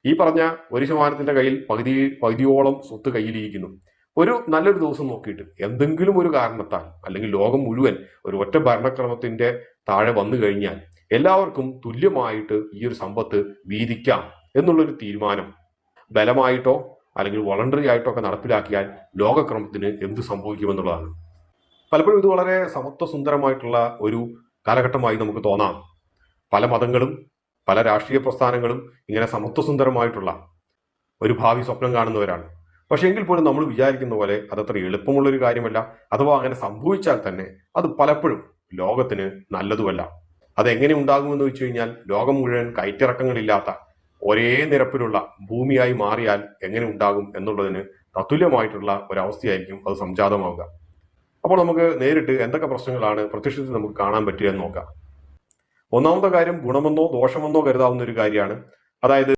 ഈ പറഞ്ഞ ഒരു ശതമാനത്തിന്റെ കയ്യിൽ പകുതിയോളം സ്വത്ത് കയ്യിലിരിക്കുന്നു. ഒരു നല്ലൊരു ദിവസം നോക്കിയിട്ട് എന്തെങ്കിലും ഒരു കാരണത്താൽ അല്ലെങ്കിൽ ലോകം മുഴുവൻ ഒരു ഒറ്റ ഭരണക്രമത്തിന്റെ താഴെ വന്നു കഴിഞ്ഞാൽ എല്ലാവർക്കും തുല്യമായിട്ട് ഈ ഒരു സമ്പത്ത് വീതിക്കാം എന്നുള്ളൊരു തീരുമാനം ബലമായിട്ടോ അല്ലെങ്കിൽ വോളണ്ടറി ആയിട്ടോ ഒക്കെ നടപ്പിലാക്കിയാൽ ലോകക്രമത്തിന് എന്ത് സംഭവിക്കുമെന്നുള്ളതാണ്. പലപ്പോഴും ഇത് വളരെ സമത്വസുന്ദരമായിട്ടുള്ള ഒരു കാലഘട്ടമായി നമുക്ക് തോന്നാം. പല മതങ്ങളും പല രാഷ്ട്രീയ പ്രസ്ഥാനങ്ങളും ഇങ്ങനെ സമത്വസുന്ദരമായിട്ടുള്ള ഒരു ഭാവി സ്വപ്നം കാണുന്നവരാണ്. പക്ഷെ എങ്കിൽ പോലും നമ്മൾ വിചാരിക്കുന്ന പോലെ അതത്ര എളുപ്പമുള്ളൊരു കാര്യമല്ല. അഥവാ അങ്ങനെ സംഭവിച്ചാൽ തന്നെ അത് പലപ്പോഴും ലോകത്തിന് നല്ലതുമല്ല. അതെങ്ങനെ ഉണ്ടാകുമെന്ന് വെച്ച് കഴിഞ്ഞാൽ ലോകം മുഴുവൻ കയറ്റിറക്കങ്ങളില്ലാത്ത ഒരേ നിരപ്പിലുള്ള ഭൂമിയായി മാറിയാൽ എങ്ങനെ ഉണ്ടാകും എന്നുള്ളതിന് തത്തുല്യമായിട്ടുള്ള ഒരവസ്ഥയായിരിക്കും അത് സംജാതമാവുക. അപ്പോൾ നമുക്ക് നേരിട്ട് എന്തൊക്കെ പ്രശ്നങ്ങളാണ് പ്രത്യക്ഷത്തിൽ നമുക്ക് കാണാൻ പറ്റുക എന്ന് നോക്കാം. ഒന്നാമത്തെ കാര്യം ഗുണമെന്നോ ദോഷമെന്നോ കരുതാവുന്ന ഒരു കാര്യമാണ്. അതായത്